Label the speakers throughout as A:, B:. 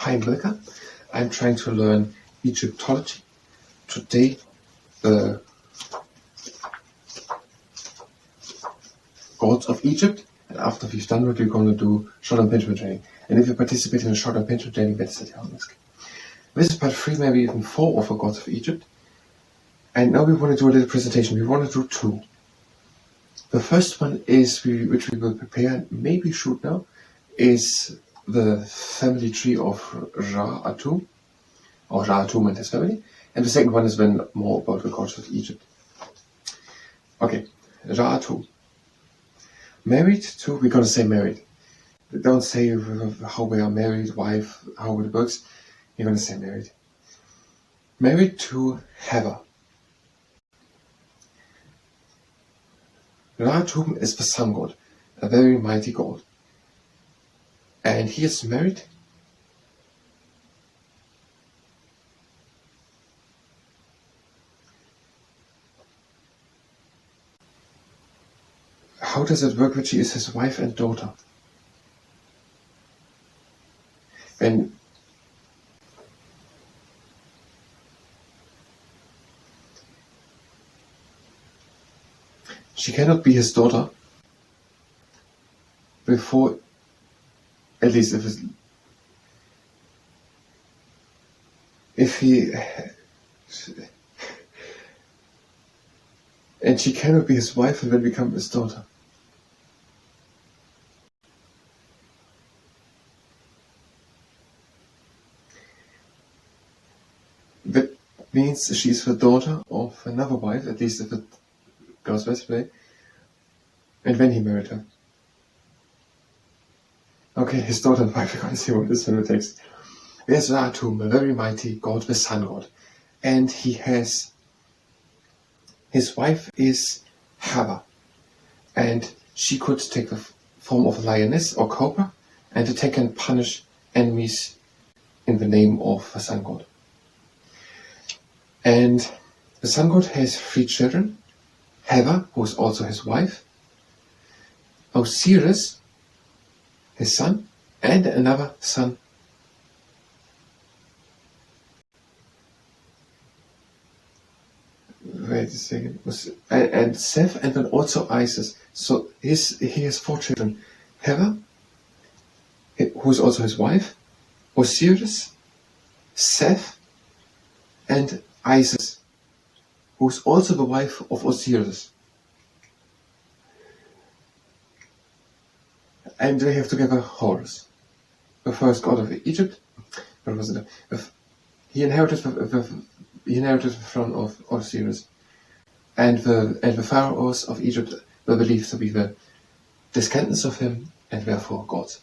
A: Hi, I'm Milka. I'm trying to learn Egyptology. Today, the gods of Egypt, and after we've done it, we're going to do short impingement training. And if you participate in a short impingement training, that's the honest. This is part 3, maybe even 4 of the gods of Egypt. And now we want to do a little presentation. We want to do 2. The first one is, which we will prepare and maybe shoot now, is the family tree of Ra-Atum, or Ra-Atum and his family. And the second one is then more about the gods of Egypt. Okay, Ra-Atum. Married to, we're going to say married. Don't say how we are married, wife, how it works. You're going to say married. Married to Heva. Ra-Atum is the sun god, a very mighty god. And he is married How does it work when she is his wife and daughter? And she cannot be his daughter before, at least if he, and she cannot be his wife and then become his daughter. That means she's the daughter of another wife, at least if it goes this way, and when he married her. Okay, his daughter and wife, we're going to see what this one takes. There's Ra-Atum, a very mighty god, the sun god. And he has, his wife is Heva. And she could take the form of a lioness or cobra and attack and punish enemies in the name of the sun god. And the sun god has 3 children. Heva, who is also his wife, Osiris, his son, and another son. Wait a second. And Seth, and then also Isis. So he has 4 children. Heva, who is also his wife, Osiris, Seth, and Isis, who is also the wife of Osiris. And they have together Horus, the first god of Egypt. What was it? He inherited the throne of Osiris, and the pharaohs of Egypt were believed to be the descendants of him, and therefore gods.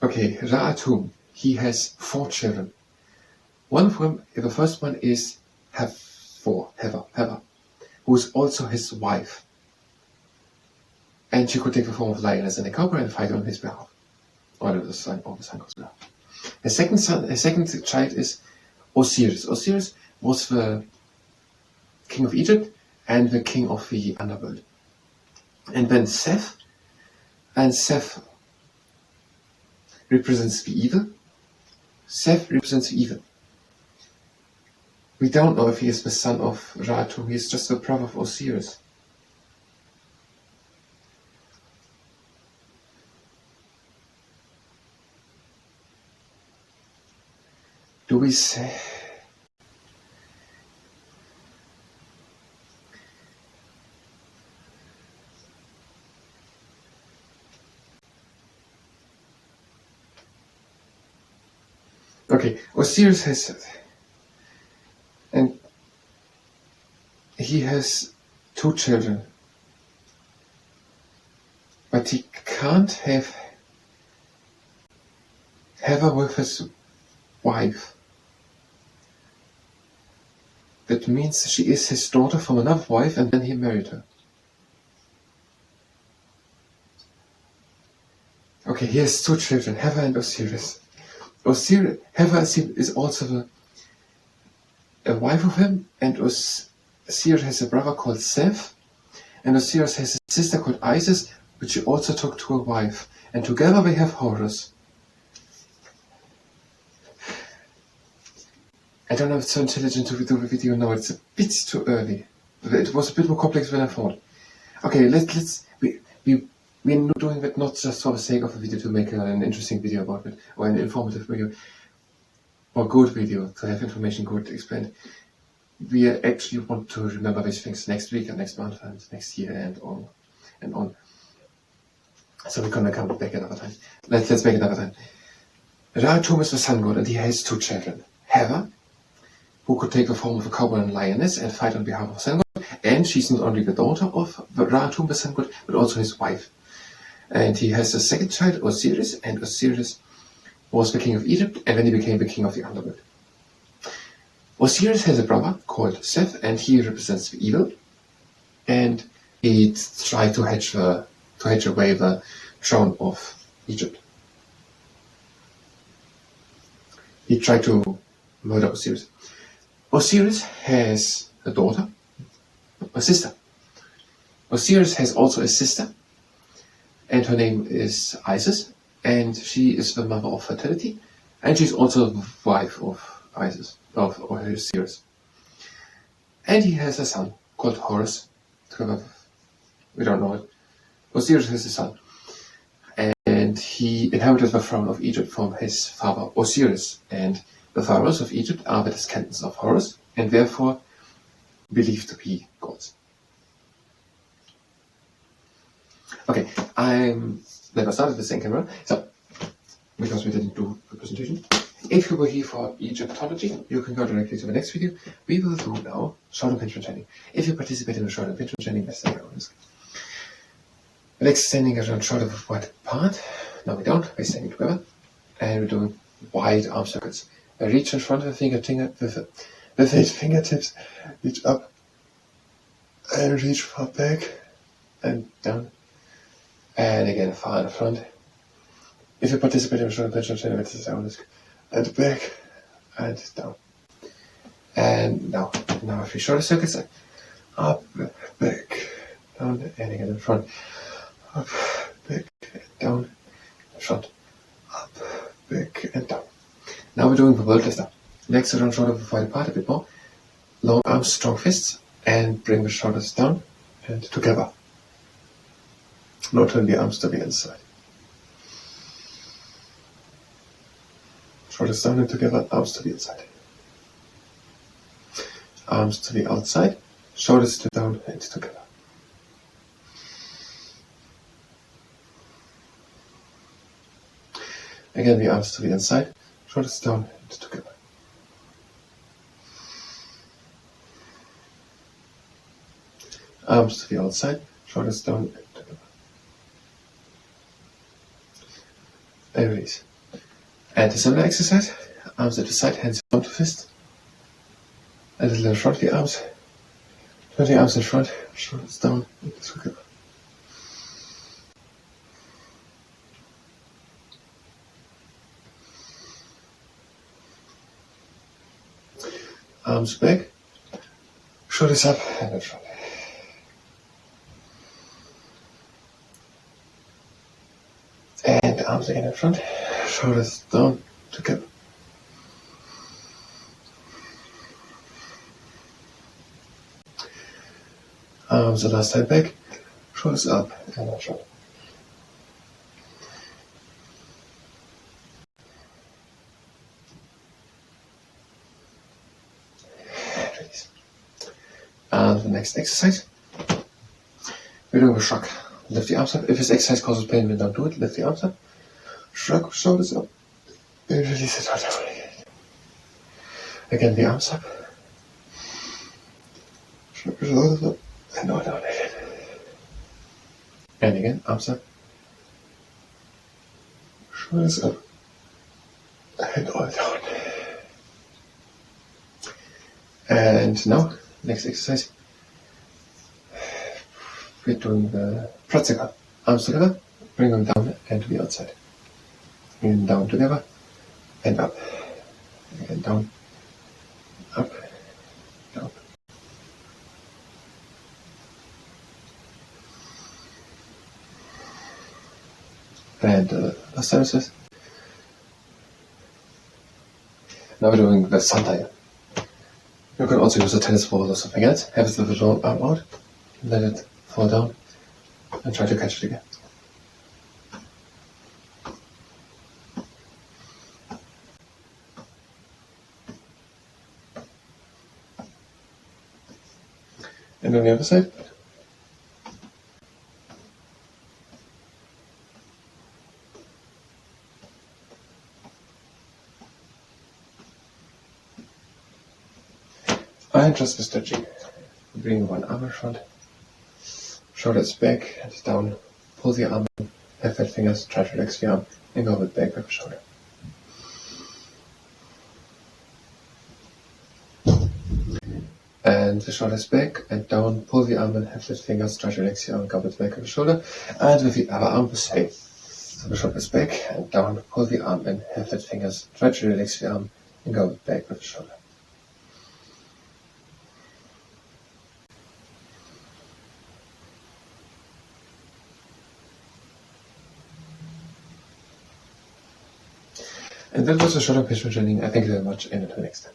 A: Okay, Ra-Atum. He has 4 children. One of them, the first one is Heva, who is also his wife. And she could take the form of lioness and a cobra and fight on his behalf. Or the son god's behalf. His second child is Osiris. Osiris was the king of Egypt and the king of the underworld. And then Seth represents the evil. Seth represents the evil. We don't know if he is the son of Ra-Atum. He is just the brother of Osiris. Do we say? Okay, Osiris has, and he has 2 children, but he can't have Heva with his wife. That means she is his daughter from another wife, and then he married her. Okay, he has 2 children, Heva and Osiris. Heva is also a wife of him, and Osiris has a brother called Seth, and Osiris has a sister called Isis, which she also took to a wife, and together we have Horus. I don't know if it's so intelligent to do the video now, it's a bit too early. It was a bit more complex than I thought. Okay, we're not doing that not just for the sake of a video to make an interesting video about it, or an informative video, or good video to have information good explained. We actually want to remember these things next week and next month and next year and on and on. So we're gonna come back another time. Let's make another time. Ra-Tum is the sun god, and he has two children. Hera, who could take the form of a cowboy and lioness and fight on behalf of the sun god, and she's not only the daughter of Ra-Tum, the sun god, but also his wife. And he has a second child, Osiris, and Osiris was the king of Egypt, and then he became the king of the underworld. Osiris has a brother called Seth, and he represents the evil, and he tried to hedge away the throne of Egypt. He tried to murder Osiris. Osiris has a daughter, a sister. Osiris has also a sister, and her name is Isis, and she is the mother of fertility, and she's also the wife of Isis, of Osiris. And he has a son called Horus. We don't know it. Osiris has a son, and he inherited the throne of Egypt from his father Osiris, and the pharaohs of Egypt are the descendants of Horus, and therefore believed to be gods. Okay, I'm never started this in camera, so because we didn't do the presentation. If you were here for Egyptology, you can go directly to the next video. We will do now short impingement training. If you participate in the short impingement training, that's the risk. The legs standing around shoulder wide apart. No, we don't. We're standing together, and we're doing wide arm circles. I reach in front with the fingertips, reach up, and reach far back, and down, and again far in the front. If you participate in the short impingement training, that's the risk. And back, and down. And now a few shoulder circles. Up, back, down, and again in front. Up, back, down, front. Up, back, and down. Now we're doing the world lifter. Legs around shoulder wide apart a bit more. Long arms, strong fists, and bring the shoulders down and together. Now turn the arms to the inside. Shoulders down and together, arms to the inside. Arms to the outside, shoulders to down and together. Again, the arms to the inside, shoulders down and together. Arms to the outside, shoulders down and together. And release. And a similar exercise, arms at the side, hands down to fist. And a little in front of the arms. Turn the arms in front, shoulders down and together. Arms back, shoulders up and in front. And arms again in front, shoulders down together. Arms the last time back, shoulders up and in front. And the next exercise, we're doing a shrug. Lift the arms up. If this exercise causes pain, then don't do it. Lift the arms up. Shrug, shoulders up. And release it all down again. Again, the arms up. Shrug, shoulders up. And all down again. And again, arms up. Shoulders up. And all down. And now, next exercise. We're doing the pretzel. Arms together, bring them down and to the outside. And down together, and up. And down, up, down. and last services. Now we're doing the sundial. You can also use a tennis ball or something else. Have it with the arm out, let it fall down, and try to catch it again. And on the other side. And just the stretching. Bring one arm in front, shoulders back and down, pull the arm in, have fat fingers, try to relax the arm, and go with back with the shoulder. And the shoulders back and down, pull the arm in, have fat fingers, try to relax the arm, go with back with the shoulder. And with the other arm the same. So the shoulders back and down, pull the arm in, have fat fingers, try to relax the arm, and go with back with the shoulder. And that was the shoulder impingement training. I thank you very much, and until next time.